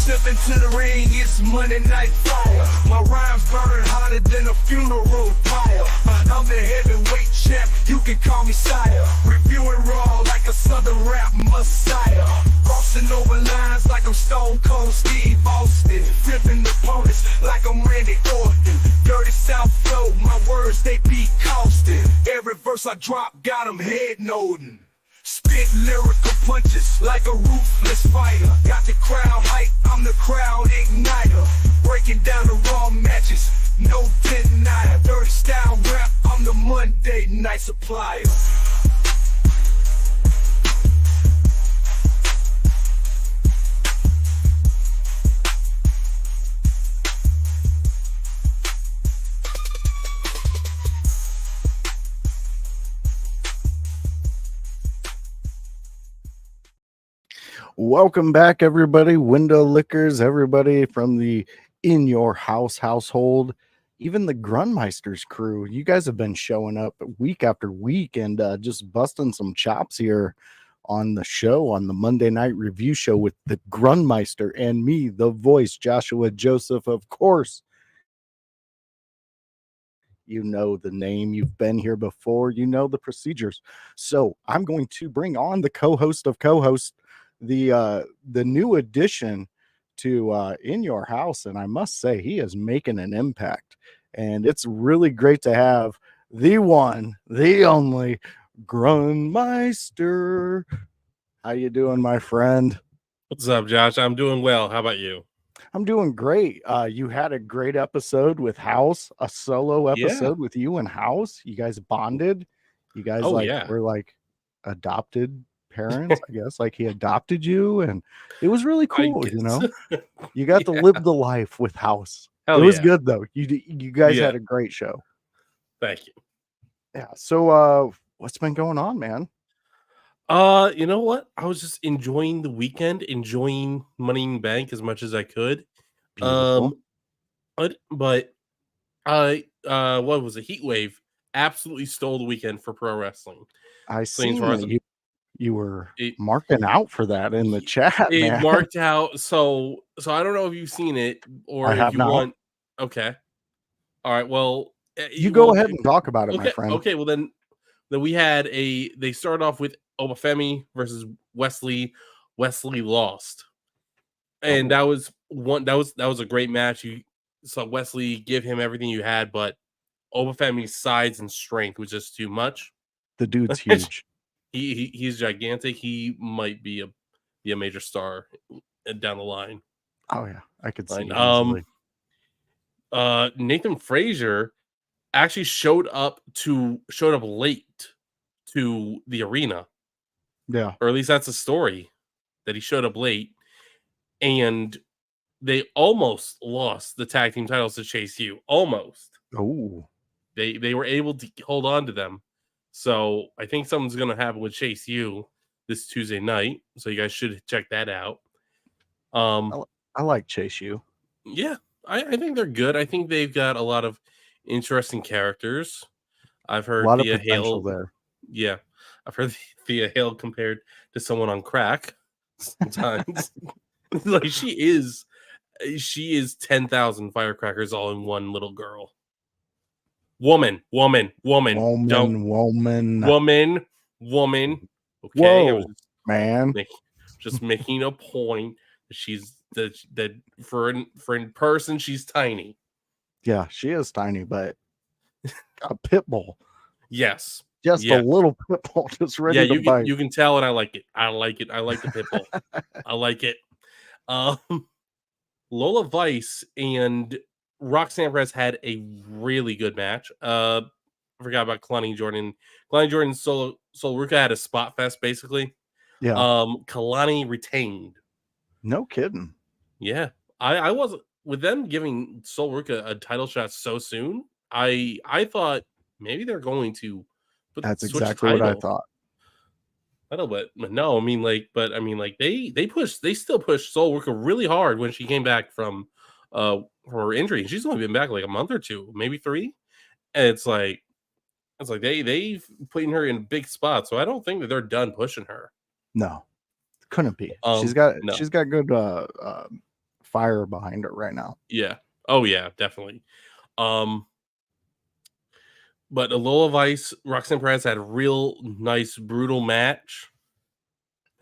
Step into the ring, it's Monday Night Fire. My rhymes burn hotter than a funeral pyre. I'm the heavyweight champ, you can call me sire. Reviewing raw like a southern rap messiah. Crossing over lines like I'm Stone Cold Steve Austin. Flipping opponents like I'm Randy Orton. Dirty South flow, my words they be costing. Every verse I drop got them head nodding. Spit lyrical punches like a ruthless fighter. Got the crowd hype, I'm the crowd igniter. Breaking down the raw matches, no denier. Dirty style rap, I'm the Monday Night Supplier. Welcome back, everybody. Window lickers, everybody from the In Your House household, even the Grunmeisters crew. You guys have been showing up week after week and just busting some chops here on the show, on the Monday Night Review show with the Grunmeister and me, the voice, Joshua Joseph. Of course, you know the name. You've been here before. You know the procedures. So I'm going to bring on the co-host of co-host, the new addition to In Your House, and I must say he is making an impact, and it's really great to have the one, the only Grunmeister. How you doing, my friend? What's up, Josh? I'm doing well. How about you? I'm doing great. You had a great episode with House, a solo episode with you and House. You guys bonded. You guys were like adopted parents, I guess. Like he adopted you, and it was really cool. You know, you got to live the life with House. It was good though. You guys had a great show. Thank you. Yeah. So what's been going on, man? You know what? I was just enjoying the weekend, enjoying Money in the Bank as much as I could. Beautiful. But I what was it? Heat Wave absolutely stole the weekend for pro wrestling. I seen that you were marking out for that in the chat. It marked out. So I don't know if you've seen it or if you want. Okay. All right. Well, you go ahead and talk about it, my friend. Okay. Well, then we had they started off with Obafemi versus Wesley. Wesley lost, and that was a great match. You saw Wesley give him everything you had, but Obafemi's size and strength was just too much. The dude's huge. He's gigantic. He might be a major star down the line. Oh yeah, I could see. Nathan Frazier actually showed up late to the arena. Yeah, or at least that's a story that he showed up late, and they almost lost the tag team titles to Chase U. Almost. Oh, they were able to hold on to them. So I think something's going to happen with Chase U this Tuesday night. So you guys should check that out. I like Chase U. Yeah, I think they're good. I think they've got a lot of interesting characters. I've heard a lot of potential there. Yeah, I've heard Thea Hale compared to someone on crack sometimes. Like she is 10,000 firecrackers all in one little girl. Woman. Okay. Whoa, man. Just making a point that she's that for in person she's tiny. Yeah, she is tiny, but a pit bull. Yes. Just a little pit bull, just ready to bite. You can tell, and I like it. I like the pit bull. I like it. Lola Vice and Roxanne Perez had a really good match. I forgot about Kalani Jordan. Kalani Jordan Sol Ruca had a spot fest basically. Yeah. Kalani retained. No kidding. Yeah. I wasn't with them giving Sol Ruca a title shot so soon. I thought maybe they're going to. That's exactly what I thought. I know, but no, I mean, like, they still pushed Sol Ruca really hard when she came back from her injury. She's only been back like a month or two, maybe 3, and it's like they've putting her in a big spot. So I don't think that they're done pushing her. No, couldn't be. She's got good fire behind her right now. Yeah. Oh yeah, definitely. But Lola Vice, Roxanne Perez had a real nice, brutal match,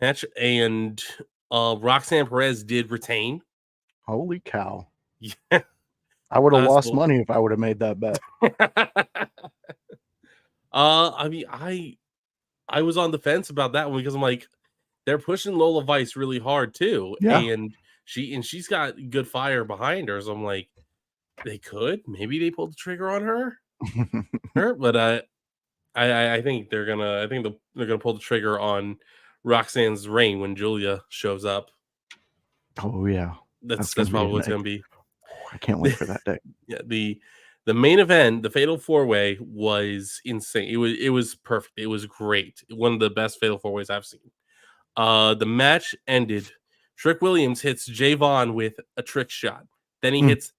and Roxanne Perez did retain. Holy cow! Yeah, I would have lost money if I would have made that bet. I mean, I was on the fence about that one because I'm like, they're pushing Lola Vice really hard too, and she's got good fire behind her. So I'm like, maybe they pulled the trigger on her. But I think they're gonna pull the trigger on Roxanne's reign when Julia shows up. Oh yeah, that's probably what it's gonna be. I can't wait for that day. Yeah, the main event, the Fatal 4-Way, was insane. It was perfect. It was great. One of the best Fatal 4-Ways I've seen. The match ended. Trick Williams hits Javon with a trick shot. Then he hits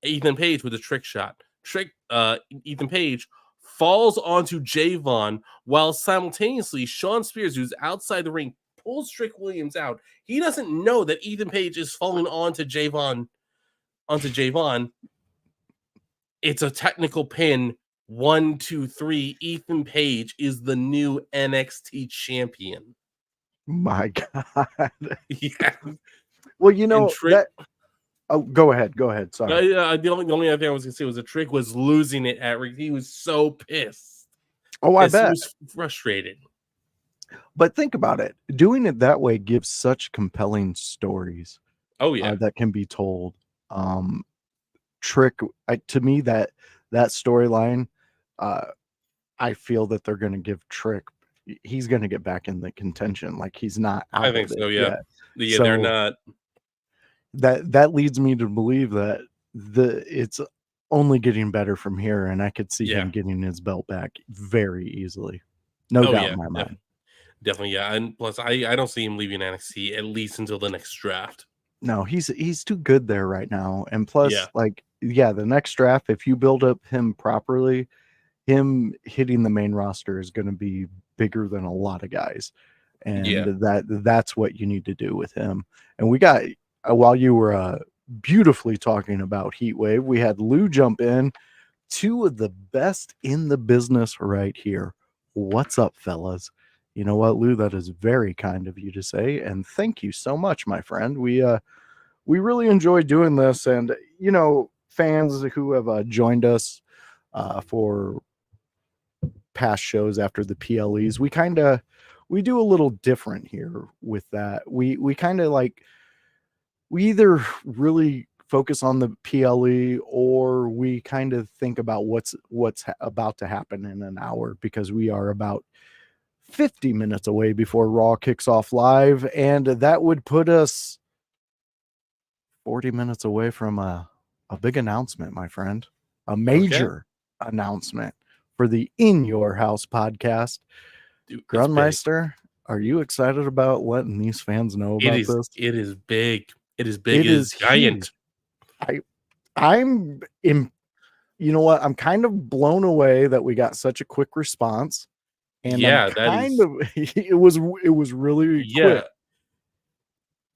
Ethan Page with a trick shot. Ethan Page falls onto Javon while simultaneously Shawn Spears, who's outside the ring, pulls Trick Williams out. He doesn't know that Ethan Page is falling onto Javon. It's a technical pin. 1, 2, 3. Ethan Page is the new NXT champion. My God. Yeah. Well, you know that. Oh, go ahead. Sorry. The only other thing I was gonna say was the Trick was losing it at Rick. He was so pissed. Oh, I bet. He was frustrated. But think about it. Doing it that way gives such compelling stories. Oh yeah, that can be told. Trick, to me, that storyline, I feel that they're going to give Trick. He's going to get back in the contention. Like he's not. I think so. Yeah. Yeah, so they're not. That leads me to believe that it's only getting better from here, and I could see him getting his belt back very easily. No doubt in my mind. Definitely, yeah. And plus, I don't see him leaving NXT at least until the next draft. No, he's too good there right now. And plus, the next draft, if you build up him properly, him hitting the main roster is going to be bigger than a lot of guys. And that's what you need to do with him. And we got, while you were beautifully talking about Heatwave, we had Lou jump in. Two of the best in the business right here. What's up, fellas? You know what, Lou? That is very kind of you to say, and thank you so much, my friend. We really enjoy doing this, and you know, fans who have joined us for past shows after the PLEs, we do a little different here with that. We kind of like, we either really focus on the PLE or we kind of think about what's about to happen in an hour, because we are about 50 minutes away before Raw kicks off live, and that would put us 40 minutes away from a big announcement, my friend. A major announcement for the In Your House podcast. Dude, Grundmeister, are you excited about letting these fans know about this? It is big. It is big. It is giant. I'm you know what? I'm kind of blown away that we got such a quick response. And it was really quick.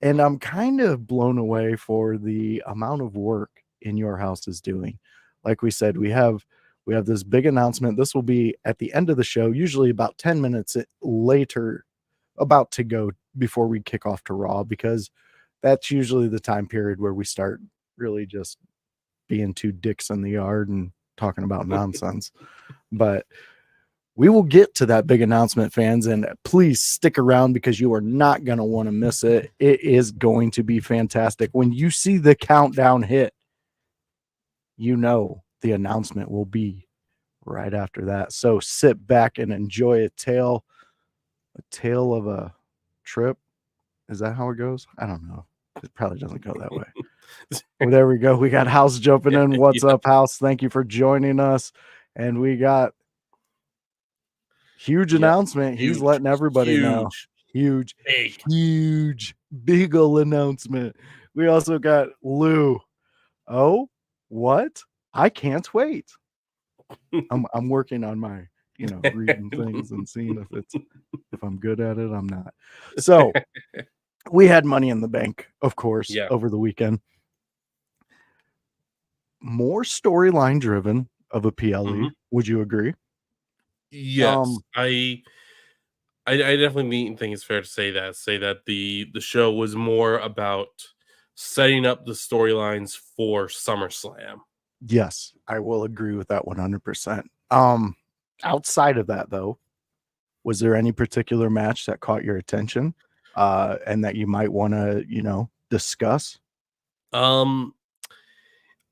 And I'm kind of blown away for the amount of work In Your House is doing. Like we said, we have this big announcement. This will be at the end of the show, usually about 10 minutes later, about to go before we kick off to Raw, because that's usually the time period where we start really just being two dicks in the yard and talking about nonsense. But we will get to that big announcement, fans, and please stick around because you are not going to want to miss it. It is going to be fantastic. When you see the countdown hit, you know the announcement will be right after that. So sit back and enjoy a tale of a trip. Is that how it goes? I don't know. It probably doesn't go that way. Well, there we go. We got House jumping in. What's up, House? Thank you for joining us. And we got huge announcement. He's letting everybody know. Huge, big ol' announcement. We also got Lou. Oh, what? I can't wait. I'm working on my, reading things and seeing if I'm good at it. I'm not. So we had Money in the Bank, of course, over the weekend. more storyline driven of a PLE. Would you agree? Yes, I definitely think it's fair to say that the show was more about setting up the storylines for SummerSlam. Yes, I will agree with that 100%. Outside of that, though, was there any particular match that caught your attention, and that you might want to, discuss?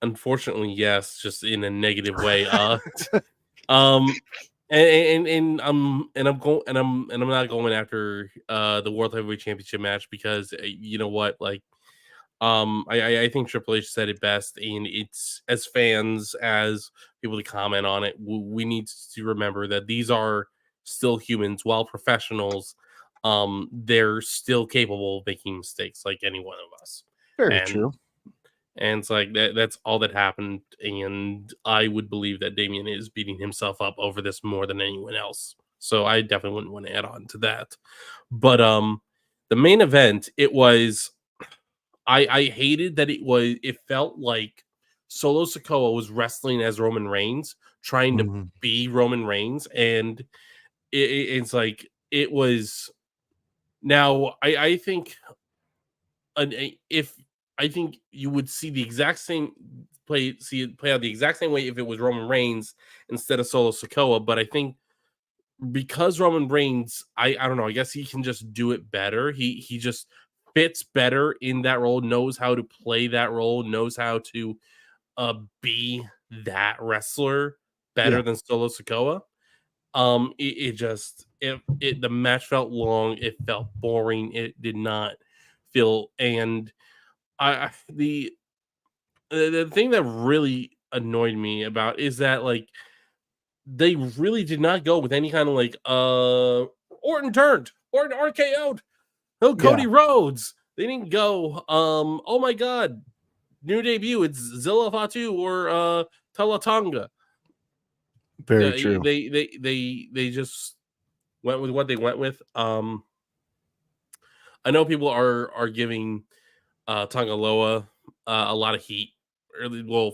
Unfortunately, yes, just in a negative way. Um, and I'm not going after the World Heavyweight Championship match because you know what, like, I think Triple H said it best, and it's, as fans, as people to comment on it, we need to remember that these are still humans. While professionals, they're still capable of making mistakes like any one of us. Very And true. and it's like that's all that happened. And I would believe that Damian is beating himself up over this more than anyone else. So I definitely wouldn't want to add on to that. But the main event, it was, I hated that it felt like Solo Sikoa was wrestling as Roman Reigns, trying to be Roman Reigns, and it's like it was. Now I think if I think you would see the exact same play out the exact same way if it was Roman Reigns instead of Solo Sikoa, but I think because Roman Reigns, I don't know, I guess he can just do it better. He just fits better in that role, knows how to play that role, knows how to be that wrestler better than Solo Sikoa. The match felt long, it felt boring, it did not feel, and the thing that really annoyed me about is that, like, they really did not go with any kind of like Orton RKO'd. Oh, Cody Rhodes. They didn't go oh my god, new debut, it's Zilla Fatu or Talatanga. Very true. They just went with what they went with. I know people are giving Tonga Loa a lot of heat.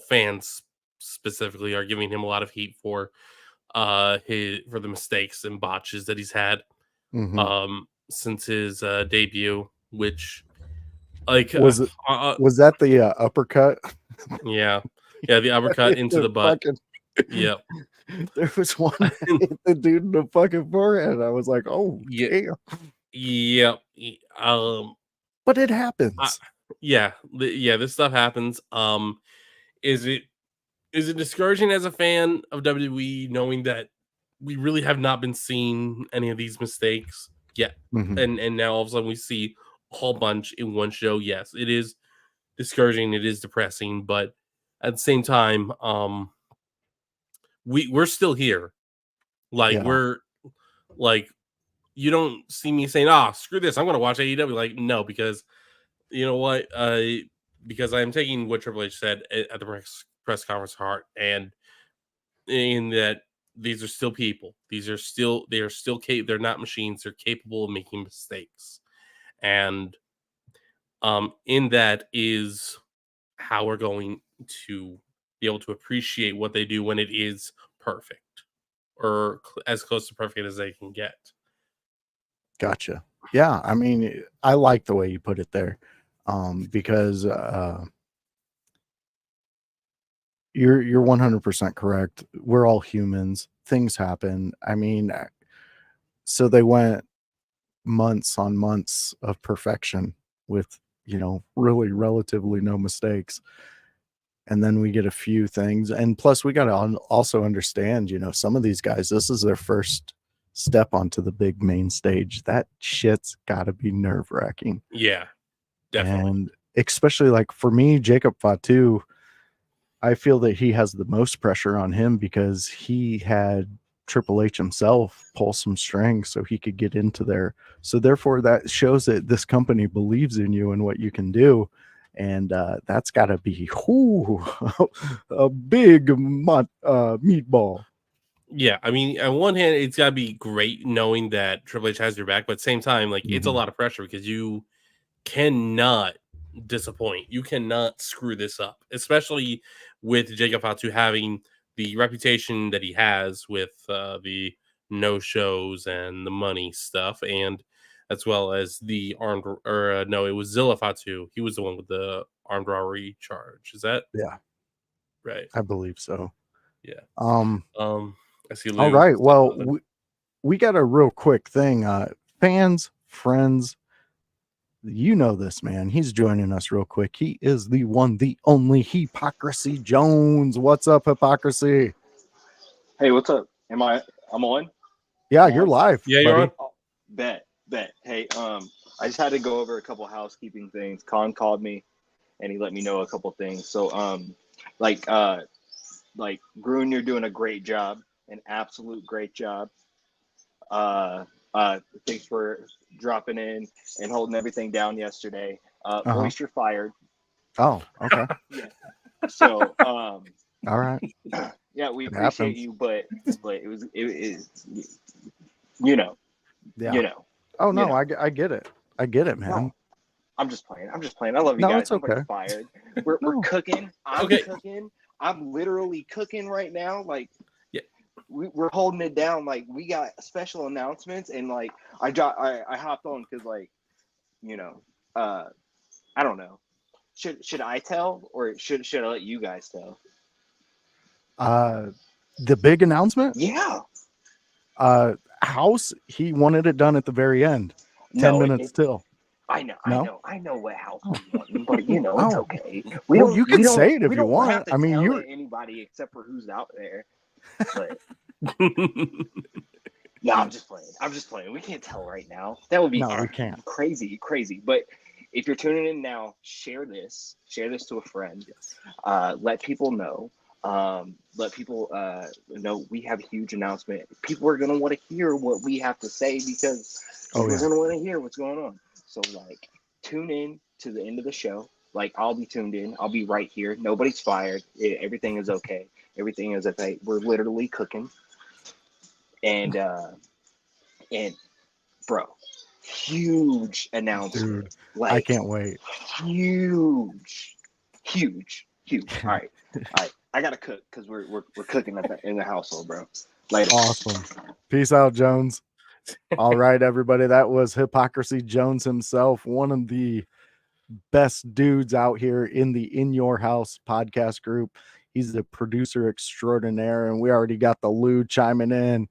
Fans specifically are giving him a lot of heat for the mistakes and botches that he's had since his debut, which, like, was that the uppercut? Yeah, the uppercut into the butt. Yeah, there was one hit the dude in the fucking forehead. I was like, oh yeah, yeah. But it happens. This stuff happens. Is it discouraging as a fan of WWE knowing that we really have not been seeing any of these mistakes yet? And now all of a sudden we see a whole bunch in one show. Yes, it is discouraging, it is depressing, but at the same time, we're still here. Like, we're like, you don't see me saying, screw this, I'm gonna watch AEW. Like, no, because you know what? Because I am taking what Triple H said at the press conference heart, and in that these are still people. They are still capable. They're not machines. They're capable of making mistakes, and in that is how we're going to be able to appreciate what they do when it is perfect, or as close to perfect as they can get. Gotcha. Yeah, I mean, I like the way you put it there, because you're 100% correct. We're all humans. Things happen. I mean, so they went months on months of perfection with, really relatively no mistakes. And then we get a few things. And plus we got to also understand, some of these guys, this is their first step onto the big main stage. That shit's got to be nerve-wracking. Yeah, definitely. And especially, like, for me, Jacob Fatu, I feel that he has the most pressure on him because he had Triple H himself pull some strings so he could get into there. So therefore that shows that this company believes in you and what you can do. And that's got to be a big meatball. Yeah, I mean, on one hand, it's got to be great knowing that Triple H has your back, but at the same time, like, it's a lot of pressure because you cannot disappoint. You cannot screw this up, especially with Jacob Fatu having the reputation that he has with the no shows and the money stuff, and as well as the armed no, it was Zilla Fatu. He was the one with the armed robbery charge. Is that right? I believe so. Yeah. I see. All right. Well, we got a real quick thing. Fans, friends, you know this man. He's joining us real quick. He is the one, the only Hypocrisy Jones. What's up, Hypocrisy? Hey, what's up? I'm on? Yeah, you're live. Yeah, you're on. Oh, bet. Hey, I just had to go over a couple housekeeping things. Con called me and he let me know a couple things. So like Gruen, you're doing a great job, an absolute great job. Thanks for dropping in and holding everything down yesterday. Voice, you're fired. Oh, okay. Yeah. So all right. Yeah, we appreciate you, but it is you know. Oh no, I get it. I get it, man. No, I'm just playing. I love you guys. It's okay. I'm fired. We're cooking. I'm cooking. I'm literally cooking right now. Like, we're holding it down. Like, we got special announcements, and like I hopped on because I don't know. Should I tell or should I let you guys tell? The big announcement? Yeah. House, he wanted it done at the very end. 10 minutes till. I know what house we want, but it's okay. You can say it if you want. I mean, anybody except for who's out there. But no, I'm just playing. We can't tell right now. That would be we can't. Crazy. But if you're tuning in now, share this to a friend. Let people know. Let people know we have a huge announcement. People are gonna want to hear what we have to say because we're gonna want to hear what's going on. So like, tune in to the end of the show. Like, I'll be tuned in. I'll be right here. Nobody's fired. Everything is okay. Everything is okay. We're literally cooking. And bro, huge announcement. Dude, like, I can't wait. Huge. All right. I gotta cook because we're cooking in the household, bro. Later. Awesome. Peace out, Jones. All right, everybody. That was Hypocrisy Jones himself, one of the best dudes out here in the In Your House podcast group. He's the producer extraordinaire, and we already got the Lou chiming in.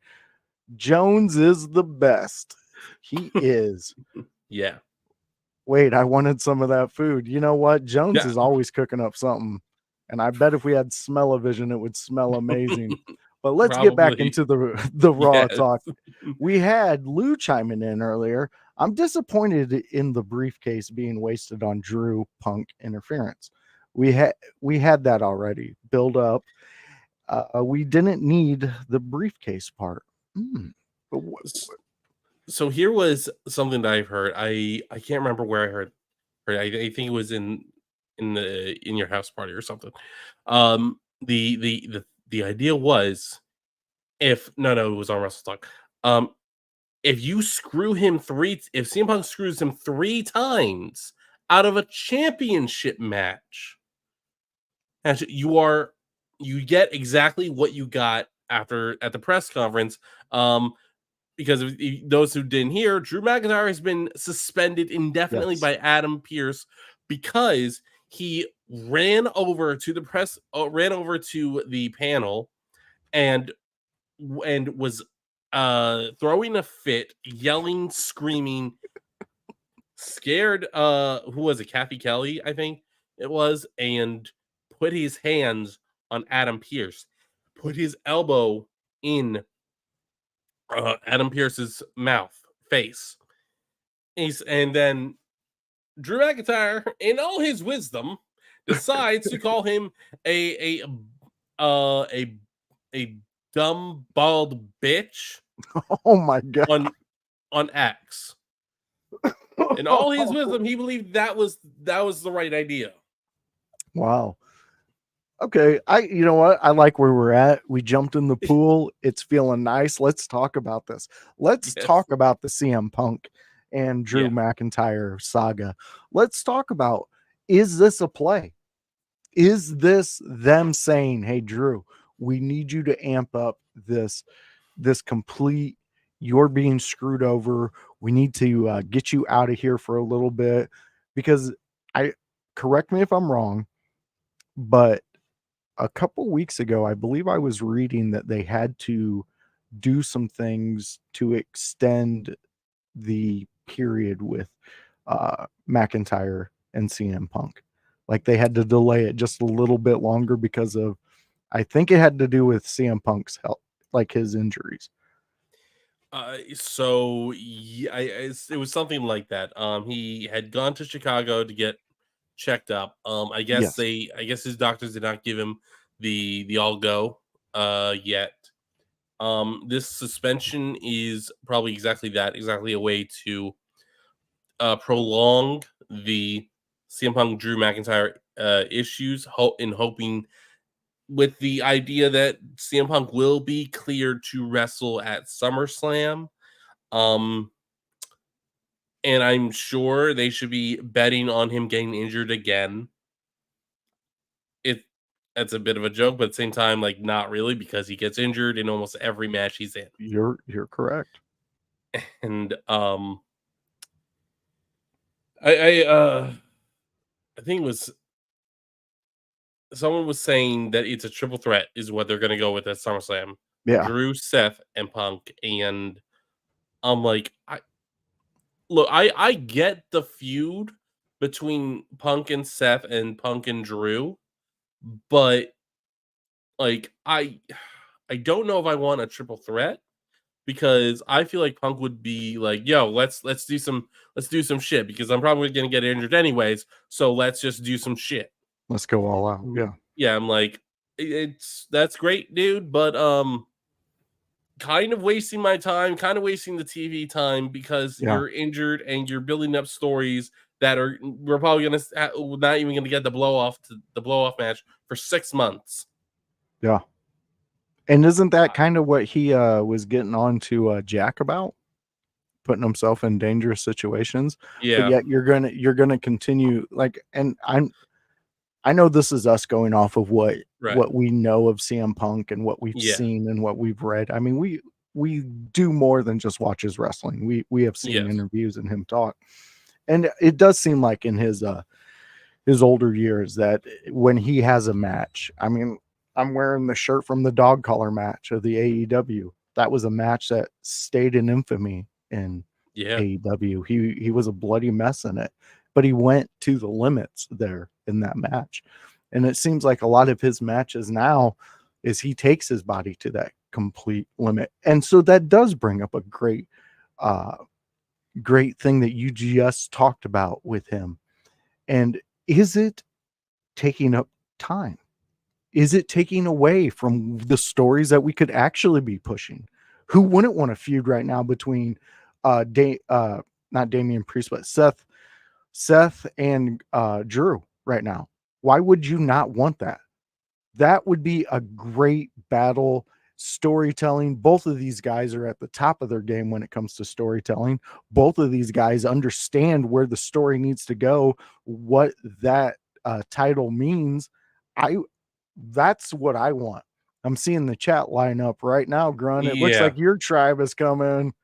Jones is the best. He is. Yeah. Wait, I wanted some of that food. You know what? Jones is always cooking up something. And I bet if we had smell-o-vision, it would smell amazing. But let's get back into the raw talk. We had Lou chiming in earlier. I'm disappointed in the briefcase being wasted on Drew Punk interference. We had that already build up. We didn't need the briefcase part. So here was something that I've heard. I can't remember where I heard. I think it was in your house party or something. The idea was it was on Wrestle Talk. If you screw him if CM Punk screws him 3 times out of a championship match, you get exactly what you got at the press conference. Because of those who didn't hear, Drew McIntyre has been suspended indefinitely by Adam Pearce because he ran over to the panel and was throwing a fit, yelling, screaming, scared. Who was it? Kathy Kelly, I think it was, and put his hands on Adam Pearce, put his elbow in Adam Pearce's face. And then Drew McIntyre, in all his wisdom, decides to call him a dumb bald bitch. Oh my god! On X. In all his wisdom, he believed that was the right idea. Wow. Okay, you know what? I like where we're at. We jumped in the pool. It's feeling nice. Let's talk about this. Let's talk about the CM Punk and Drew McIntyre saga. Let's talk about, is this a play? Is this them saying, "Hey, Drew, we need you to amp up this complete, you're being screwed over. We need to get you out of here for a little bit," because correct me if I'm wrong, but a couple weeks ago, I believe I was reading that they had to do some things to extend the period with McIntyre and CM Punk. Like they had to delay it just a little bit longer because of, I think it had to do with CM Punk's health, like his injuries. So yeah, it was something like that. He had gone to Chicago to get checked up. I guess his doctors did not give him the all go yet. This suspension is probably exactly a way to prolong the CM Punk Drew McIntyre issues, hoping with the idea that CM Punk will be cleared to wrestle at SummerSlam. And I'm sure they should be betting on him getting injured again. That's a bit of a joke, but at the same time, like not really, because he gets injured in almost every match he's in. You're correct. And I think it was someone was saying that it's a triple threat is what they're going to go with at SummerSlam. Yeah. Drew, Seth, and Punk. And I'm like, I get the feud between Punk and Seth and Punk and Drew, but like I don't know if I want a triple threat, because I feel like Punk would be like, yo, let's do some shit, because I'm probably gonna get injured anyways, so let's just do some shit. Let's go all out. Yeah. Yeah, I'm like, that's great, dude, but kind of wasting my time, kind of wasting the TV time, because you're injured and you're building up stories that we're probably gonna not even gonna get the blow off match for 6 months. Yeah. And isn't that kind of what he was getting on to Jack about? Putting himself in dangerous situations. Yeah. But yet you're gonna continue, like, and I know this is us going off of what we know of CM Punk and what we've seen and what we've read. I mean, we do more than just watch his wrestling. We have seen interviews and him talk. And it does seem like in his older years that when he has a match, I mean, I'm wearing the shirt from the dog collar match of the AEW. That was a match that stayed in infamy in AEW. He was a bloody mess in it, but he went to the limits there in that match. And it seems like a lot of his matches now is he takes his body to that complete limit. And so that does bring up a great thing that you just talked about with him. And is it taking up time? Is it taking away from the stories that we could actually be pushing? Who wouldn't want a feud right now between not Damian Priest, but Seth and Drew right now? Why would you not want that? That would be a great battle storytelling. Both of these guys are at the top of their game when it comes to storytelling. Both of these guys understand where the story needs to go, what that title means. That's what I want. I'm seeing the chat line up right now, Grunt. It looks like your tribe is coming.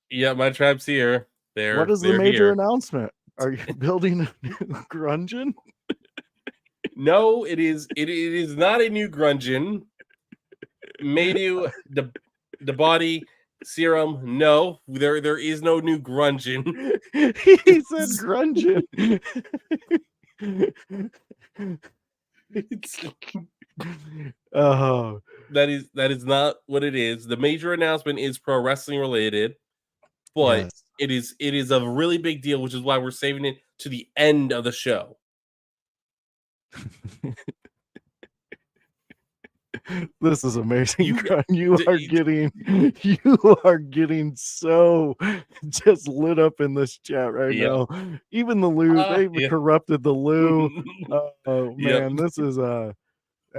Yeah, my tribe's here. What is the major announcement? Are you building a new grungeon? No, it is not a new grungeon. Maybe the body serum. No, there is no new grungeon. He said grungeon. That is not what it is. The major announcement is pro wrestling related, but it is a really big deal, which is why we're saving it to the end of the show. This is amazing. You are getting so just lit up in this chat right now. Even the Lou, they've corrupted the Lou. Oh man, this is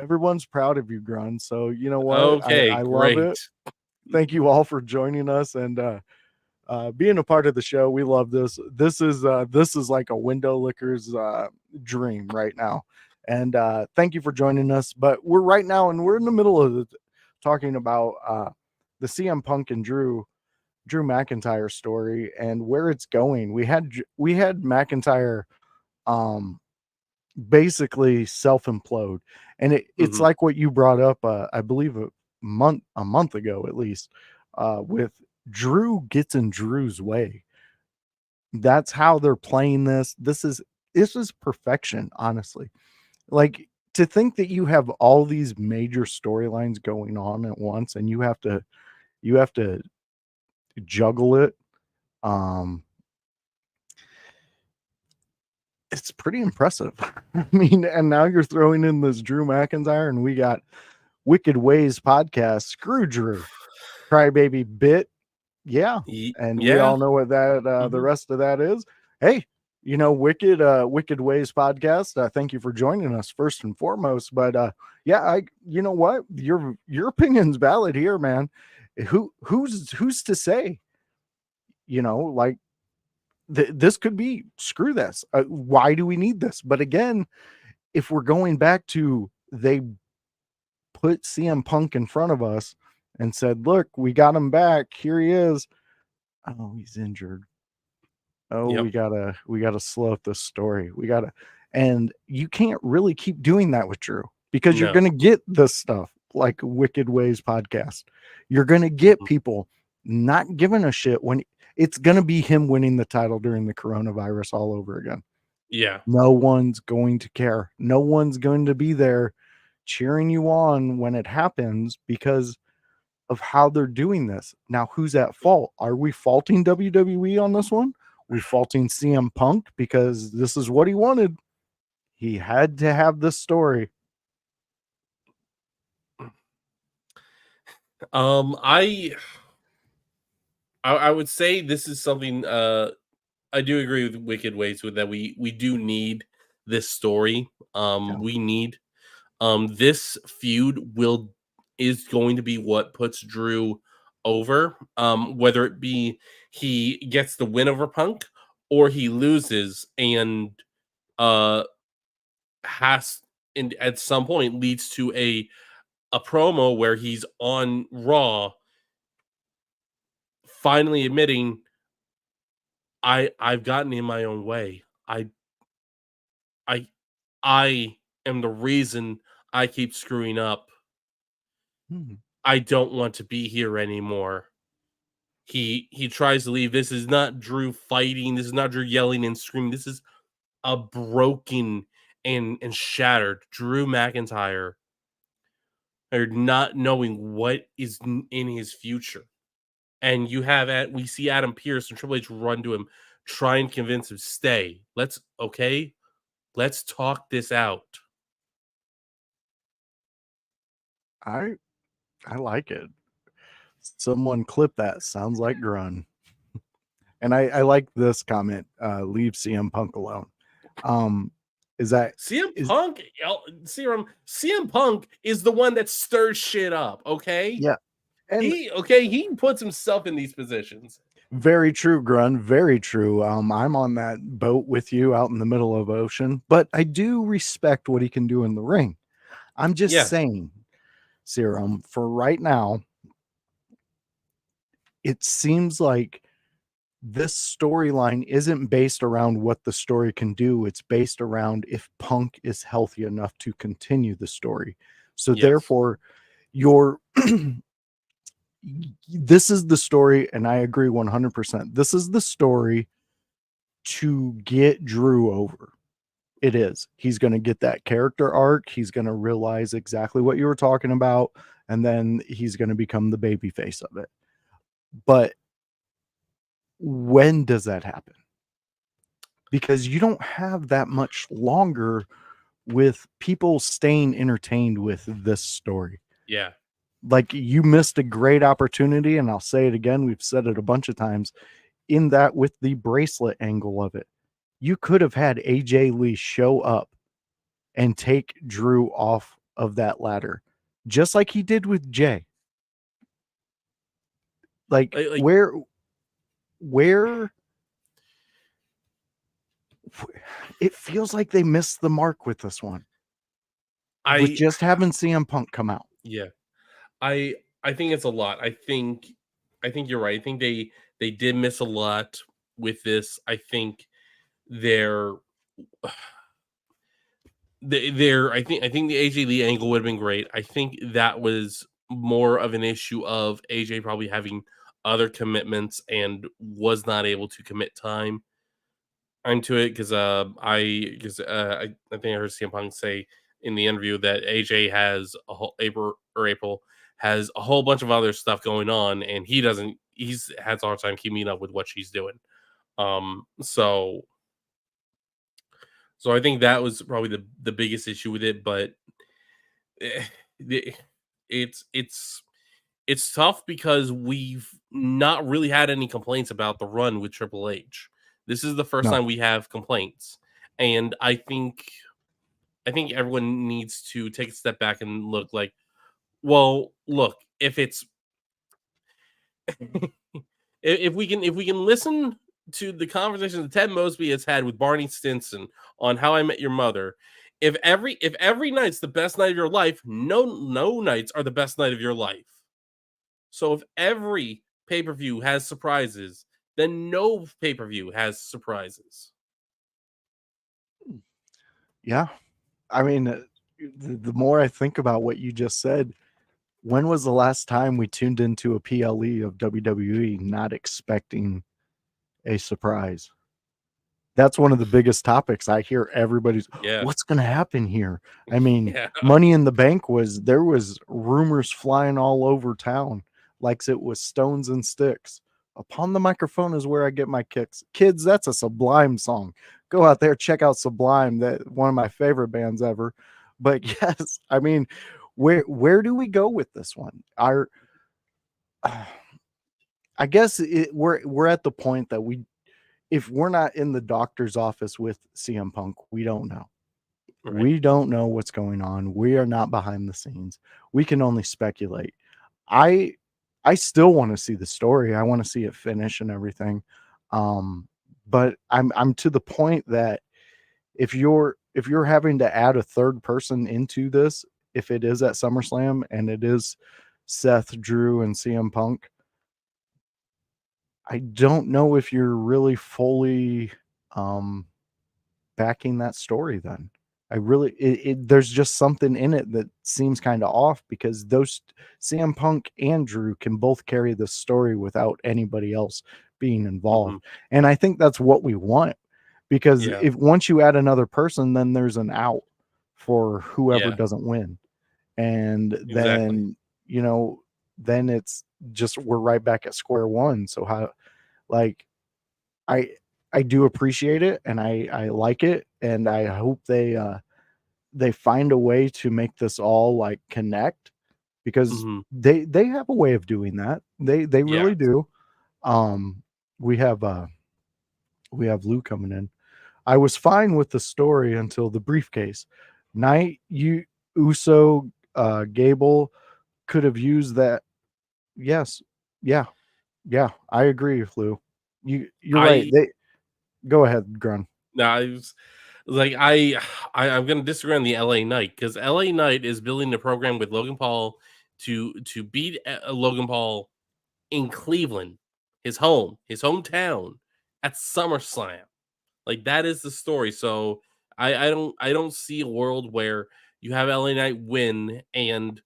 everyone's proud of you, Grun. So you know what? Okay, I love it. Thank you all for joining us and being a part of the show. We love this. This is like a window licker's dream right now. And thank you for joining us. But we're right now, and we're in the middle of talking about the CM Punk and Drew McIntyre story and where it's going. We had McIntyre basically self implode, and it's like what you brought up. I believe a month ago at least, with Drew gets in Drew's way. That's how they're playing this. This is perfection, honestly. Like, to think that you have all these major storylines going on at once and you have to juggle it. It's pretty impressive. I mean, and now you're throwing in this Drew McIntyre, and we got Wicked Ways podcast. Screw Drew, crybaby bit. Yeah, and we all know what that the rest of that is. Hey, Wicked Ways podcast. Thank you for joining us first and foremost. But you know what, your opinion's valid here, man. Who's to say? Like, this could be, screw this. Why do we need this? But again, if we're going back to, they put CM Punk in front of us and said, look, we got him back. Here he is. Oh, he's injured. Oh, yep. we gotta slow up this story. And you can't really keep doing that with Drew, because you're going to get this stuff like Wicked Ways podcast. You're going to get people not giving a shit when it's going to be him winning the title during the coronavirus all over again. Yeah. No one's going to care. No one's going to be there cheering you on when it happens because of how they're doing this. Now, who's at fault? Are we faulting WWE on this one? Are we faulting CM Punk because this is what he wanted? He had to have this story. I would say this is something I do agree with Wicked Ways with that we do need this story. We need this feud is going to be what puts Drew over, whether it be he gets the win over Punk or he loses and has at some point leads to a promo where he's on Raw finally admitting, I've gotten in my own way. I am the reason I keep screwing up. I don't want to be here anymore. He tries to leave. This is not Drew fighting. This is not Drew yelling and screaming. This is a broken and shattered Drew McIntyre, or not knowing what is in his future. And we see Adam Pearce and Triple H run to him, try and convince him, stay. Let's talk this out. I like it. Someone clip that. Sounds like Grun. And I like this comment. Leave CM Punk alone. Is that CM Punk is the one that stirs shit up, okay? Yeah. And he puts himself in these positions. Very true, Grun. Very true. I'm on that boat with you out in the middle of ocean, but I do respect what he can do in the ring. I'm just saying, Serum, for right now, it seems like this storyline isn't based around what the story can do. It's based around if Punk is healthy enough to continue the story. So therefore, this is the story, and I agree 100%. This is the story to get Drew over. It is. He's going to get that character arc. He's going to realize exactly what you were talking about, and then he's going to become the babyface of it. But when does that happen? Because you don't have that much longer with people staying entertained with this story. Yeah. Like, you missed a great opportunity, and I'll say it again, we've said it a bunch of times, in that with the bracelet angle of it. You could have had AJ Lee show up and take Drew off of that ladder, just like he did with Jay. Like where it feels like they missed the mark with this one. with just having CM Punk come out. Yeah, I think it's a lot. I think you're right. I think they did miss a lot with this. I think they're I think the AJ Lee angle would have been great. I think that was more of an issue of AJ probably having other commitments and was not able to commit time into it because I think I heard CM Punk say in the interview that AJ has a whole April has a whole bunch of other stuff going on and he doesn't. He's has a hard time keeping up with what she's doing. So I think that was probably the biggest issue with it, but it's tough because we've not really had any complaints about the run with Triple H. This is the first time we have complaints, and I think everyone needs to take a step back and look like, well, look, if it's if we can listen to the conversation that Ted Mosby has had with Barney Stinson on How I Met Your Mother, if every night's the best night of your life, no nights are the best night of your life. So if every pay-per-view has surprises, then no pay-per-view has surprises. Yeah. I mean, the more I think about what you just said, when was the last time we tuned into a PLE of WWE not expecting a surprise? That's one of the biggest topics I hear everybody's, what's going to happen here? I mean, Money in the Bank there was rumors flying all over town like it was stones and sticks. Upon the Microphone is where I get my kicks. Kids, that's a Sublime song. Go out there, check out Sublime. That one of my favorite bands ever. But yes, I mean, where do we go with this one? I guess we're at the point that if we're not in the doctor's office with CM Punk, we don't know. Right. We don't know what's going on. We are not behind the scenes. We can only speculate. I still want to see the story. I want to see it finish and everything. But I'm to the point that if you're having to add a third person into this, if it is at SummerSlam and it is Seth, Drew, and CM Punk, I don't know if you're really fully backing that story then. There's just something in it that seems kind of off because those CM Punk and Drew can both carry this story without anybody else being involved. Mm-hmm. And I think that's what we want because if once you add another person, then there's an out for whoever doesn't win. And then, then it's just, we're right back at square one. So I do appreciate it and I like it. And I hope they find a way to make this all like connect because they have a way of doing that. They really do. We have Lou coming in. I was fine with the story until the briefcase. Knight, Uso, Gable could have used that. Yes. Yeah. I agree with Lou. You're right. Go ahead, Grun. No, I was like, I'm going to disagree on the LA Knight because LA Knight is building the program with Logan Paul to beat Logan Paul in Cleveland, his hometown at SummerSlam. Like that is the story. So I don't see a world where you have LA Knight win and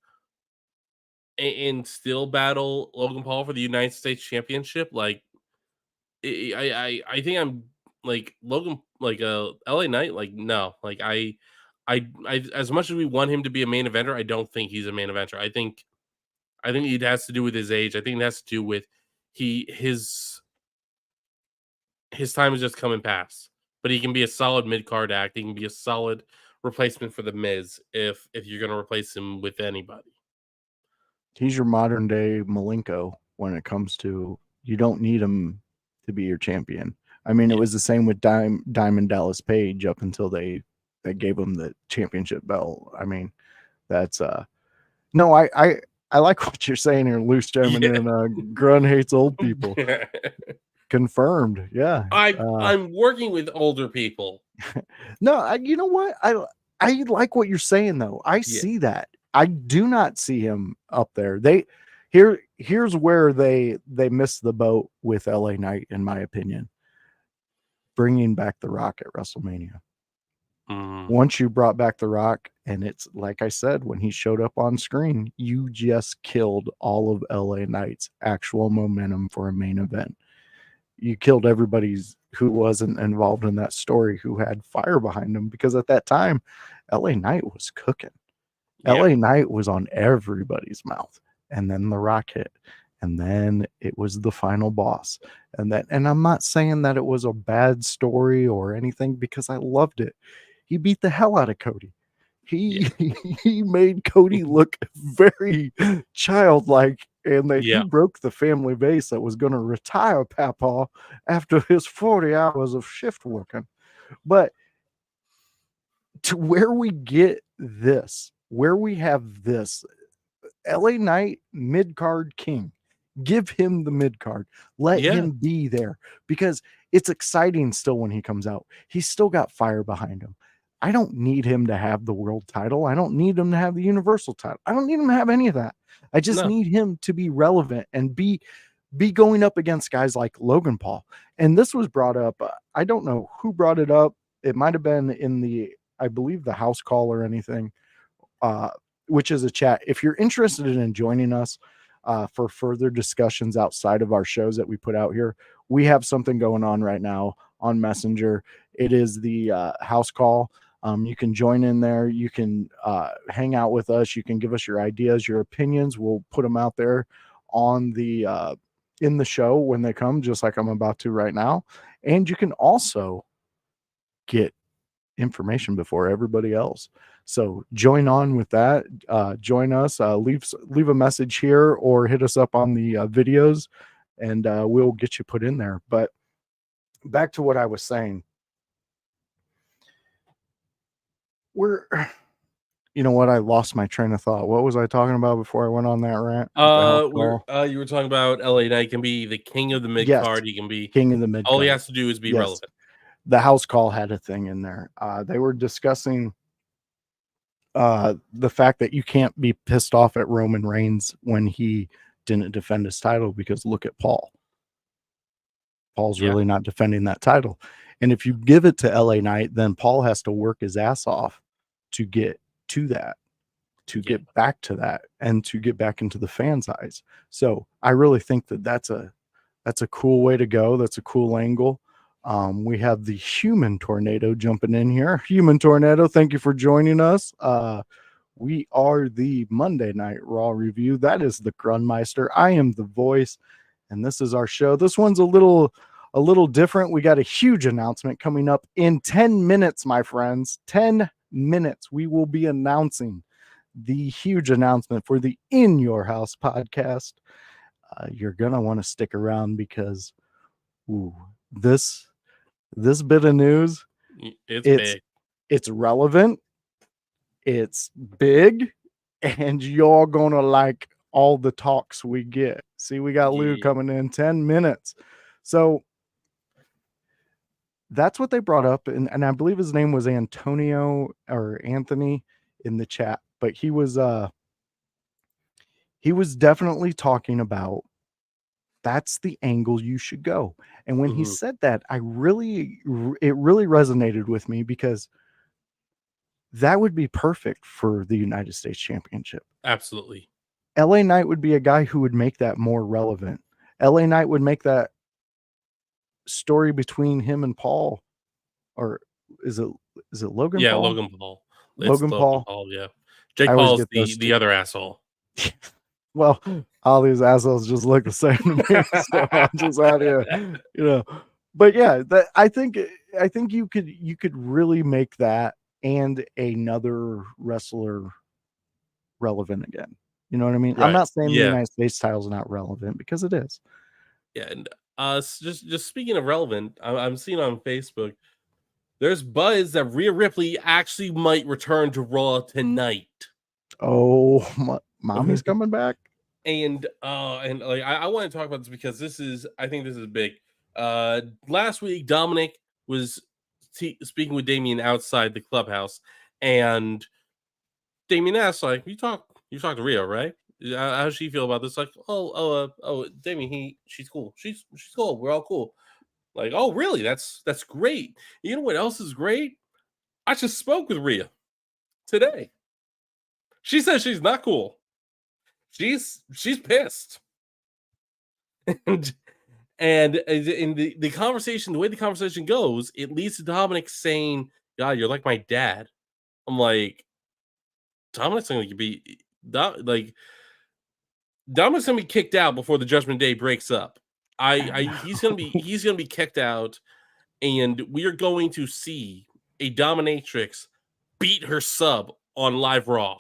still battle Logan Paul for the United States Championship. Like I think I'm like Logan, like LA Knight. Like no, like I as much as we want him to be a main eventer, I don't think he's a main eventer. I think it has to do with his age. I think it has to do with his time is just coming past. But he can be a solid mid-card act. He can be a solid replacement for the Miz if you're going to replace him with anybody. He's your modern day Malenko when it comes to you don't need him to be your champion. I mean, it was the same with Diamond Dallas Page up until they gave him the championship belt. I mean, that's no, I like what you're saying here, Loose Gentleman, and Grun hates old people. Confirmed. Yeah. I'm working with older people. No, you know what? I like what you're saying though. I see that. I do not see him up there. Here's where they missed the boat with LA Knight, in my opinion. Bringing back The Rock at WrestleMania. Once you brought back The Rock, and it's like I said, when he showed up on screen, you just killed all of LA Knight's actual momentum for a main event. You killed everybody's who wasn't involved in that story, who had fire behind them, because at that time, LA Knight was cooking. LA Knight was on everybody's mouth. And then The Rock hit. And then it was the final boss. And I'm not saying that it was a bad story or anything, because I loved it. He beat the hell out of Cody. He made Cody look very childlike, and that he broke the family base that was going to retire Papa after his 40 hours of shift working. But to where we get this, where we have this, LA Knight mid-card king. Give him the mid-card. Let him be there, because it's exciting still when he comes out. He's still got fire behind him. I don't need him to have the world title. I don't need him to have the universal title. I don't need him to have any of that. I just need him to be relevant and be going up against guys like Logan Paul. And this was brought up. I don't know who brought it up. It might have been in I believe the house call or anything, which is a chat. If you're interested in joining us for further discussions outside of our shows that we put out here, we have something going on right now on Messenger. It is the house call. You can join in there. You can hang out with us. You can give us your ideas, your opinions. We'll put them out there on the in the show when they come, just like I'm about to right now. And you can also get information before everybody else. So join on with that. Join us. Leave a message here or hit us up on the videos, and we'll get you put in there. But back to what I was saying. You know what? I lost my train of thought. What was I talking about before I went on that rant? You were talking about LA Knight can be the king of the mid card. He can be king of the mid. All he has to do is be relevant. The house call had a thing in there. They were discussing the fact that you can't be pissed off at Roman Reigns when he didn't defend his title, because look at Paul. Paul's really not defending that title. And if you give it to LA Knight, then Paul has to work his ass off to get to that, to get back to that, and to get back into the fans' eyes. So I really think that that's a cool way to go. That's a cool angle. We have the Human Tornado jumping in here. Human Tornado, thank you for joining us. We are the Monday Night Raw review. That is the Grunmeister. I am the voice, and this is our show. This one's a little different. We got a huge announcement coming up in 10 minutes, my friends. 10 minutes. We will be announcing the huge announcement for the In Your House podcast. You're going to want to stick around, because this bit of news, it's big. It's relevant. It's big, and y'all going to like all the talks we get. See, we got Lou coming in 10 minutes. So that's what they brought up. And I believe his name was Antonio or Anthony in the chat, but he was definitely talking about that's the angle you should go. And when he said that, it really resonated with me, because that would be perfect for the United States Championship. Absolutely. LA Knight would be a guy who would make that more relevant. LA Knight would make that story between him and Paul, or is it Logan Paul? Logan Paul. Logan Paul. Yeah. Jake Paul's the other asshole. Well, all these assholes just look the same to me, so I'm just out here, But yeah, I think you could really make that and another wrestler relevant again. You know what I mean? Right. I'm not saying the United States title is not relevant, because it is. Yeah, and just speaking of relevant, I'm seeing on Facebook, there's buzz that Rhea Ripley actually might return to Raw tonight. Oh, mommy's coming back. And like I want to talk about this, because I think this is big. Last week, Dominic was speaking with Damien outside the clubhouse, And Damien asks, like, you talk to Rhea, right? How does she feel about this? Like, Damien, she's cool. She's cool. We're all cool. Like, oh, really? That's great. You know what else is great? I just spoke with Rhea today. She says she's not cool. She's pissed. And in the conversation, the way the conversation goes, it leads to Dominic saying, "God, you're like my dad." I'm like, Dominic's gonna be Dominic's gonna be kicked out before the Judgment Day breaks up. He's gonna be kicked out, and we are going to see a dominatrix beat her sub on Live Raw.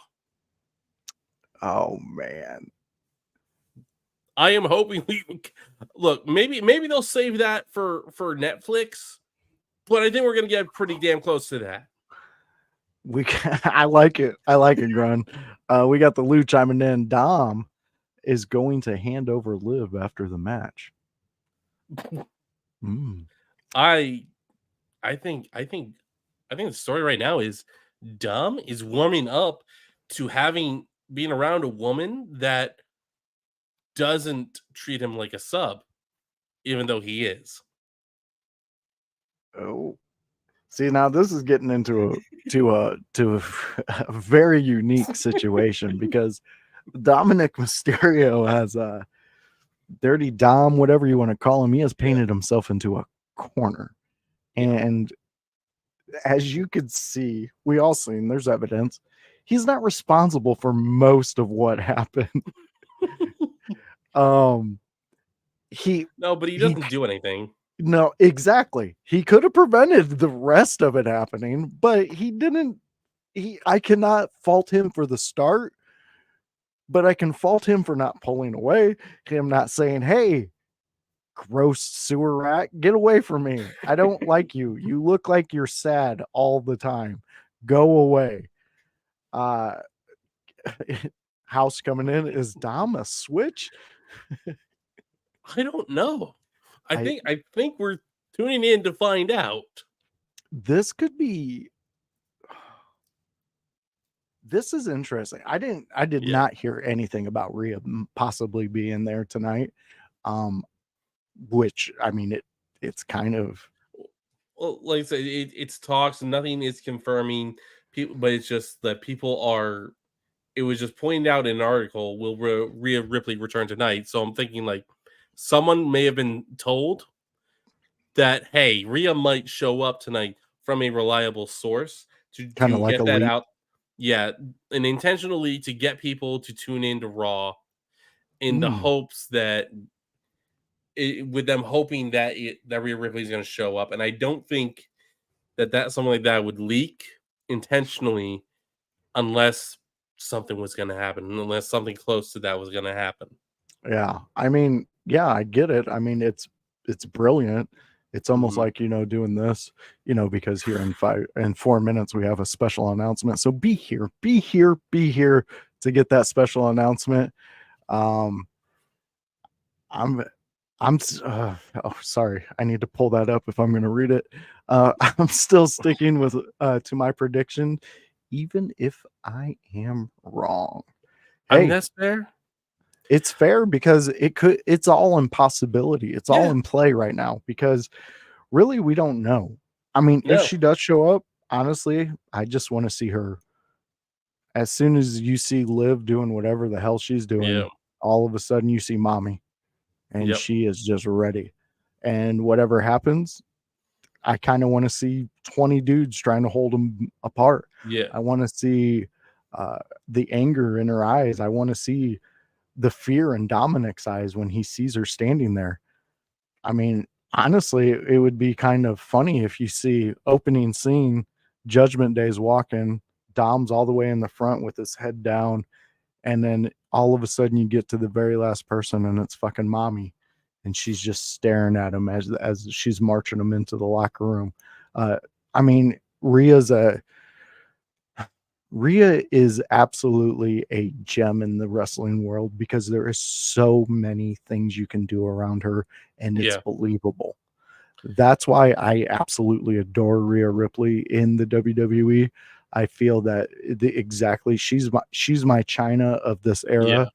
Oh man. I am hoping look, maybe they'll save that for Netflix, but I think we're gonna get pretty damn close to that. I like it. Grun. We got the Lou chiming in. Dom is going to hand over Liv after the match. I think the story right now is Dom is warming up to being around a woman that doesn't treat him like a sub, even though he is. Oh, see, now this is getting into a very unique situation because Dominic Mysterio has a Dirty Dom, whatever you want to call him. He has painted himself into a corner, and as you could see, we all seen there's evidence. He's not responsible for most of what happened. But he doesn't do anything. No, exactly. He could have prevented the rest of it happening, but he didn't. I cannot fault him for the start, but I can fault him for not pulling away, him not saying, "Hey, gross sewer rat, get away from me. I don't like you. You look like you're sad all the time. Go away." House coming in. Is Dom a switch? I don't know. I think we're tuning in to find out. This could be. This is interesting. I did not hear anything about Rhea possibly being there tonight. Which I mean, it's kind of. Well, like I said, it's talks. Nothing is confirming people, but it's just that people are. It was just pointed out in an article. Will Rhea Ripley return tonight? So I'm thinking like someone may have been told that, hey, Rhea might show up tonight from a reliable source to like get that leak out. Yeah, and intentionally to get people to tune into Raw in the hopes that with them hoping that Rhea Ripley is going to show up. And I don't think that something like that would leak intentionally unless something was going to happen, unless something close to that was going to happen. Yeah, I mean, yeah, I get it. I mean, it's brilliant. It's almost like, doing this, because here in 4 minutes, we have a special announcement. So be here to get that special announcement. Sorry. I need to pull that up if I'm going to read it. I'm still sticking with, to my prediction, even if I am wrong. I mean, that's fair. It's fair because it's all in possibility. It's all in play right now because really we don't know. I mean, if she does show up, honestly, I just want to see her. As soon as you see Liv doing whatever the hell she's doing, all of a sudden you see mommy and she is just ready. And whatever happens, I kind of want to see 20 dudes trying to hold them apart. Yeah. I want to see the anger in her eyes. I want to see the fear in Dominic's eyes when he sees her standing there. I mean, honestly, it would be kind of funny if you see opening scene, Judgment Day's walking, Dom's all the way in the front with his head down, and then all of a sudden you get to the very last person and it's fucking mommy, and she's just staring at him as she's marching him into the locker room. I mean, Rhea is absolutely a gem in the wrestling world because there is so many things you can do around her and it's believable. That's why I absolutely adore Rhea Ripley in the WWE. I feel that exactly she's my China of this era.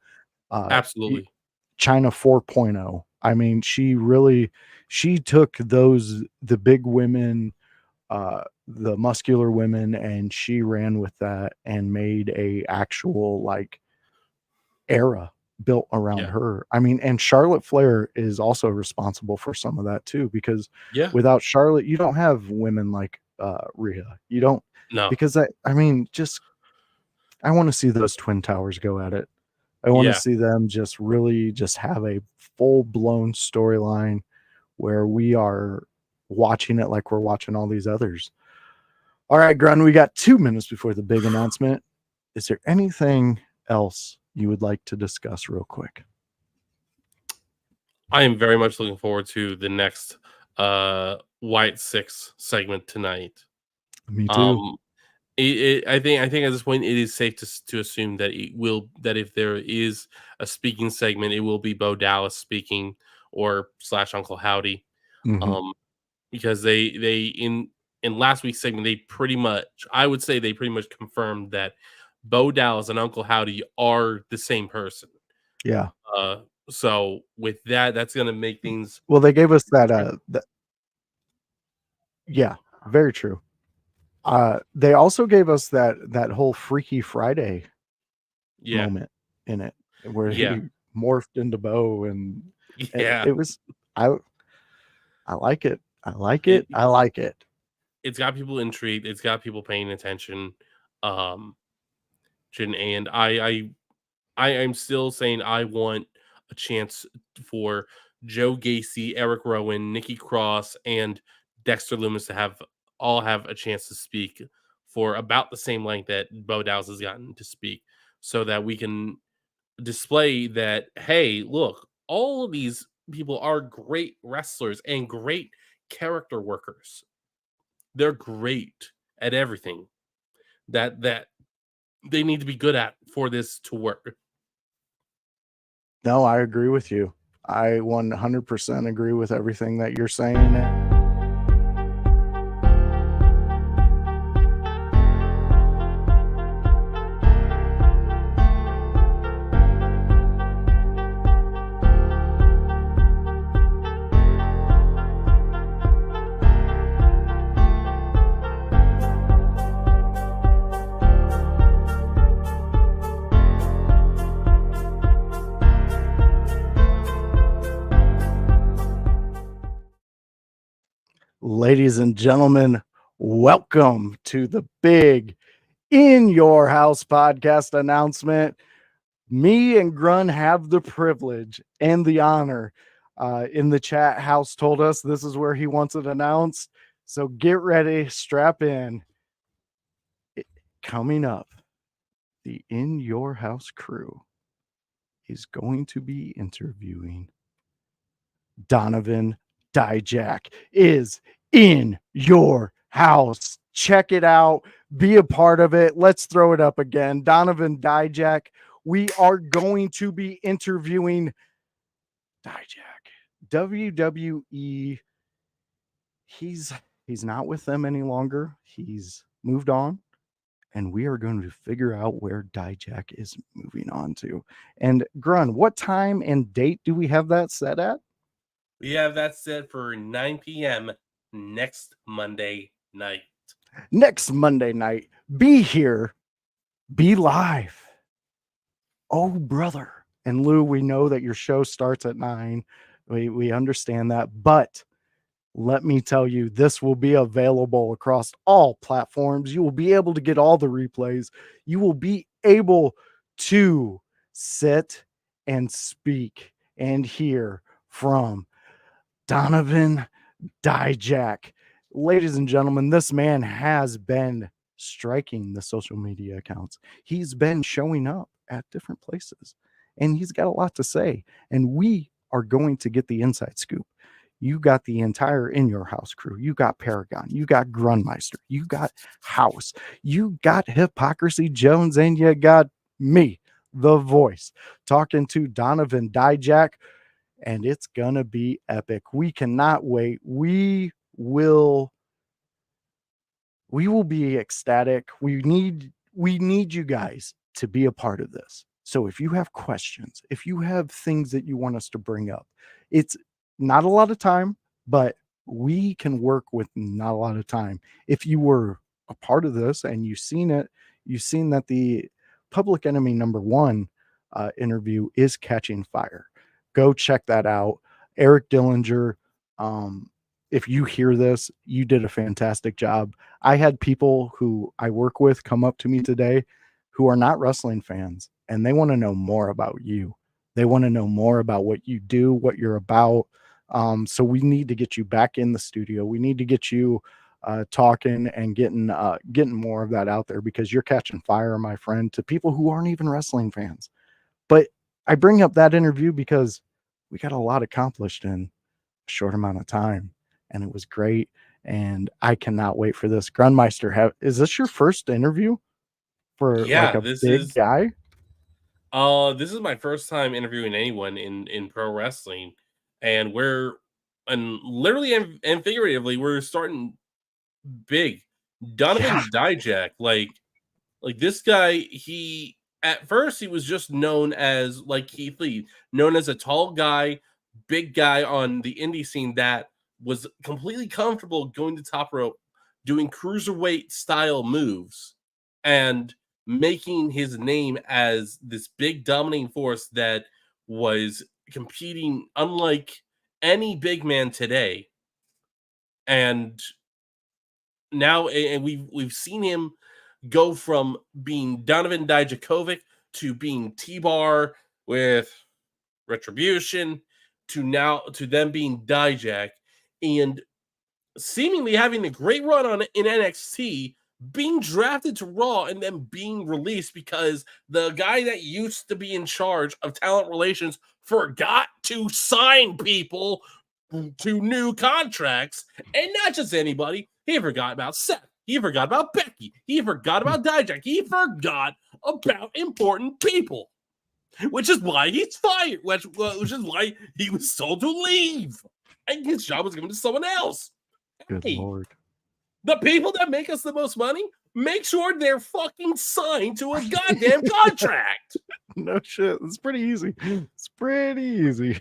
Yeah, absolutely. China 4.0. I mean, she took the big women, the muscular women, and she ran with that and made a actual like era built around her. I mean, and Charlotte Flair is also responsible for some of that too, because without Charlotte, you don't have women like Rhea. You don't, because I mean, just I want to see those Twin Towers go at it. I want to see them just really just have a full blown storyline where we are watching it like we're watching all these others. All right, Grun, we got 2 minutes before the big announcement. Is there anything else you would like to discuss real quick? I am very much looking forward to the next White Six segment tonight. Me too. I think at this point it is safe to assume that if there is a speaking segment, it will be Bo Dallas speaking or / Uncle Howdy, because they in last week's segment I would say they pretty much confirmed that Bo Dallas and Uncle Howdy are the same person. Yeah. So with that, that's gonna make things. Well, they gave us that. Yeah, very true. They also gave us that whole Freaky Friday moment in it, where he morphed into Bo, and it was I like it. I like it. I like it. It's got people intrigued. It's got people paying attention. And I'm still saying I want a chance for Joe Gacy, Eric Rowan, Nikki Cross, and Dexter Lumis to all have a chance to speak for about the same length that Bo Dallas has gotten to speak, so that we can display that, hey, look, all of these people are great wrestlers and great character workers. They're great at everything that they need to be good at for this to work. No, I agree with you. I 100% agree with everything that you're saying. Ladies and gentlemen, welcome to the big In Your House podcast announcement. Me and Grun have the privilege and the honor. In the chat, House told us this is where he wants it announced. So get ready, strap in. Coming up, the In Your House crew is going to be interviewing Donovan Dijak. Is in your house. Check it out. Be a part of it. Let's throw it up again. Donovan Dijak. We are going to be interviewing Dijak. WWE. He's not with them any longer. He's moved on. And we are going to figure out where Dijak is moving on to. And Grun, what time and date do we have that set at? We have that set for 9 p.m. next Monday night. Next Monday night. Be here. Be live. Oh, brother. And Lou, we know that your show starts at 9. We understand that. But let me tell you, this will be available across all platforms. You will be able to get all the replays. You will be able to sit and speak and hear from Donovan Dijak. Ladies and gentlemen, this man has been striking the social media accounts. He's been showing up at different places, and he's got a lot to say. And we are going to get the inside scoop. You got the entire In Your House crew. You got Paragon. You got Grunmeister. You got House. You got Hypocrisy Jones, and you got me, the voice, talking to Donovan Dijak. And it's going to be epic. We cannot wait. We will we will be ecstatic. We need you guys to be a part of this. So if you have questions, if you have things that you want us to bring up, it's not a lot of time, but we can work with not a lot of time. If you were a part of this and you've seen that the Public Enemy #1 interview is catching fire. Go check that out. Eric Dillinger, if you hear this, you did a fantastic job. I had people who I work with come up to me today who are not wrestling fans, and they want to know more about you. They want to know more about what you do, what you're about. So we need to get you back in the studio. We need to get you talking and getting more of that out there, because you're catching fire, my friend, to people who aren't even wrestling fans. But I bring up that interview because we got a lot accomplished in a short amount of time, and it was great. And I cannot wait for this. Grunmeister, is this your first interview for like a big guy? This is my first time interviewing anyone in pro wrestling, and literally and figuratively, we're starting big. Donovan Dijak, like this guy, at first he was just known as, like Keith Lee, known as a tall guy, big guy on the indie scene that was completely comfortable going to top rope, doing cruiserweight style moves, and making his name as this big dominating force that was competing unlike any big man today. And now, and we've seen him go from being Donovan Dijakovic to being T-Bar with Retribution to them being Dijak, and seemingly having a great run in NXT, being drafted to Raw, and then being released because the guy that used to be in charge of talent relations forgot to sign people to new contracts. And not just anybody. He forgot about Seth. He forgot about Becky. He forgot about Dijak. He forgot about important people, which is why he's fired, which is why he was told to leave, and his job was given to someone else. Good Lord. The people that make us the most money, make sure they're fucking signed to a goddamn contract. No shit. It's pretty easy. It's pretty easy.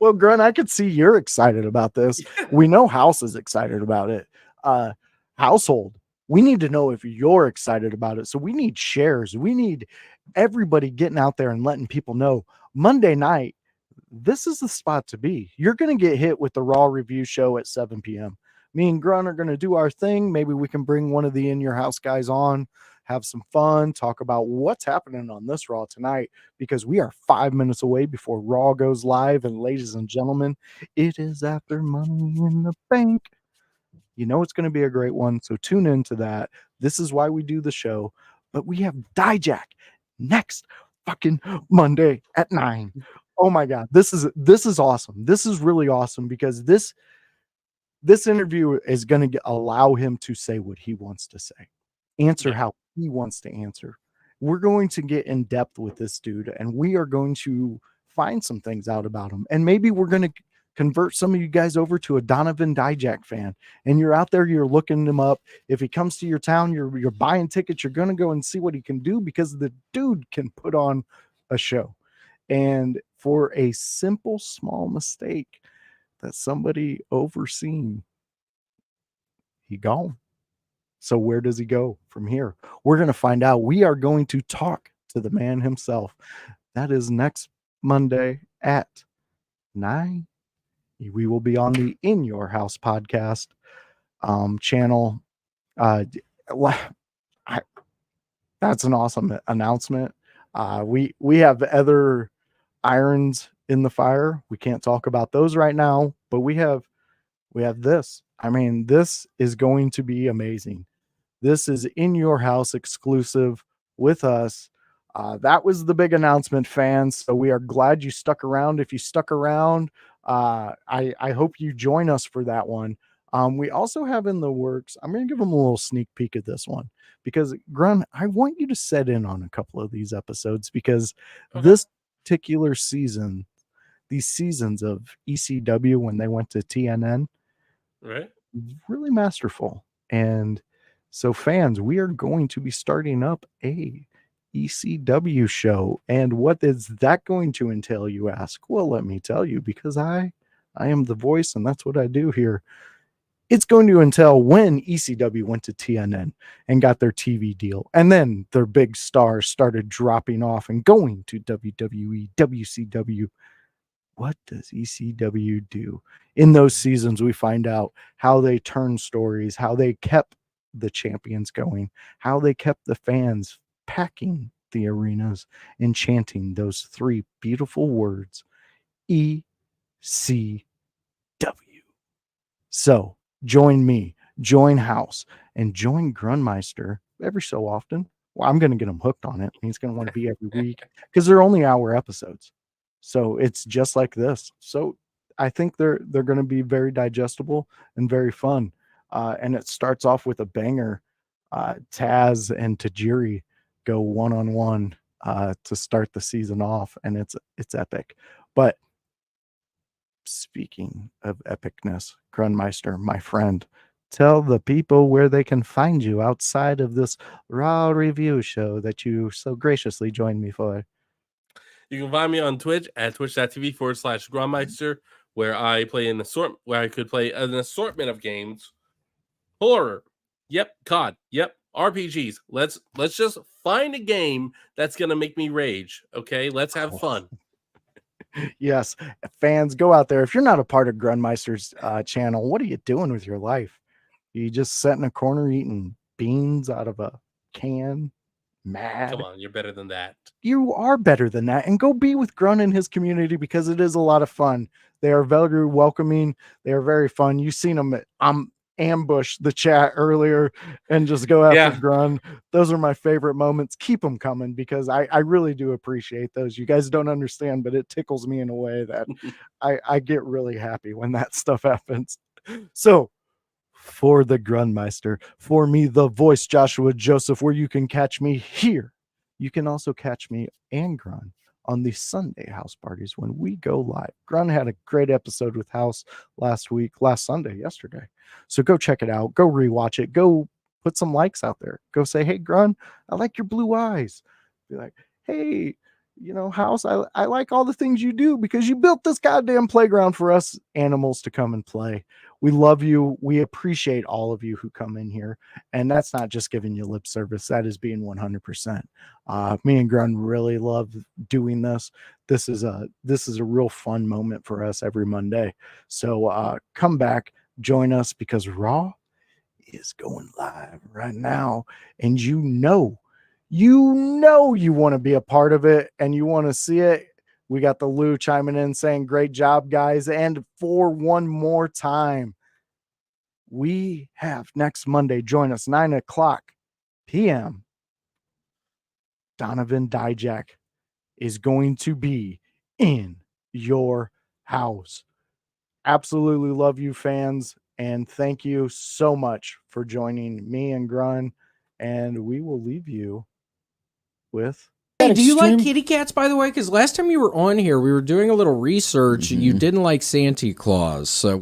Well, Grunt, I could see you're excited about this. We know House is excited about it. Household, we need to know if you're excited about it. So we need shares. We need everybody getting out there and letting people know Monday night, this is the spot to be. You're going to get hit with the Raw review show at 7 p.m. Me and Grunt are going to do our thing. Maybe we can bring one of the In Your House guys on, have some fun, talk about what's happening on this Raw tonight, because we are 5 minutes away before Raw goes live. And ladies and gentlemen, it is after Money in the Bank. You know it's going to be a great one, so tune into that. This is why we do the show. But we have Dijak next fucking Monday at 9. Oh my God, this is awesome. This is really awesome, because this interview is going to allow him to say what he wants to say, answer how he wants to answer. We're going to get in depth with this dude, and we are going to find some things out about him. And maybe we're going to convert some of you guys over to a Donovan Dijak fan, and you're out there, you're looking him up. If he comes to your town, you're buying tickets, you're going to go and see what he can do, because the dude can put on a show. And for a simple, small mistake that somebody overseen, he gone. So where does he go from here? We're going to find out. We are going to talk to the man himself. That is next Monday at 9. We will be on the In Your House podcast channel. That's an awesome announcement. We have other irons in the fire. We can't talk about those right now, but we have this. I mean, this is going to be amazing. This is In Your House exclusive with us. That was the big announcement, fans. So we are glad you stuck around. If you stuck around, I hope you join us for that one. We also have in the works, I'm going to give them a little sneak peek at this one, because Grun, I want you to set in on a couple of these episodes, because this particular season, these seasons of ECW, when they went to TNN, right, really masterful. And so, fans, we are going to be starting up a ECW show. And what is that going to entail, you ask? Well, let me tell you, because I am the voice, and that's what I do here. It's going to entail when ECW went to TNN and got their TV deal, and then their big stars started dropping off and going to WWE, WCW. What does ECW do? In those seasons, we find out how they turned stories, how they kept the champions going, how they kept the fans packing the arenas and chanting those three beautiful words, ECW. So join me, join House, and join Grunmeister every so often. Well, I'm going to get him hooked on it. He's going to want to be every week because they're only hour episodes. So it's just like this. So I think they're going to be very digestible and very fun. And it starts off with a banger. Taz and Tajiri go one-on-one to start the season off, and it's epic. But speaking of epicness, Grunmeister, my friend, tell the people where they can find you outside of this Raw review show that you so graciously joined me for. You can find me on Twitch at twitch.tv/Grunmeister, where I play an assortment, where I could play an assortment of games. Horror. Yep. COD. Yep. RPGs. Let's just find a game that's gonna make me rage. Okay, let's have fun. Yes, fans, go out there. If you're not a part of Grunmeister's channel, what are you doing with your life? You just sit in a corner eating beans out of a can? Mad? Come on, you're better than that. You are better than that. And go be with Grun and his community, because it is a lot of fun. They are very welcoming. They are very fun. You've seen them ambush the chat earlier and just go after Grun. Those are my favorite moments. Keep them coming, because I really do appreciate those. You guys don't understand, but it tickles me in a way that I get really happy when that stuff happens. So for the Grunmeister, for me, the voice, Joshua Joseph, where you can catch me here, you can also catch me and Grun on the Sunday house parties when we go live. Grun had a great episode with House last Sunday, yesterday. So go check it out. Go rewatch it. Go put some likes out there. Go say, hey, Grun, I like your blue eyes. Be like, hey, House, I like all the things you do because you built this goddamn playground for us animals to come and play. We love you. We appreciate all of you who come in here. And that's not just giving you lip service. That is being 100%. Me and Grun really love doing this. This is a real fun moment for us every Monday. So come back, join us, because Raw is going live right now. And you want to be a part of it and you want to see it. We got the Lou chiming in saying, great job, guys. And for one more time, we have next Monday, join us 9:00 p.m. Donovan Dijak is going to be in your house. Absolutely love you, fans. And thank you so much for joining me and Grun. And we will leave you with... Hey, do you like kitty cats, by the way? Because last time you were on here, we were doing a little research. You didn't like Santa Claus. So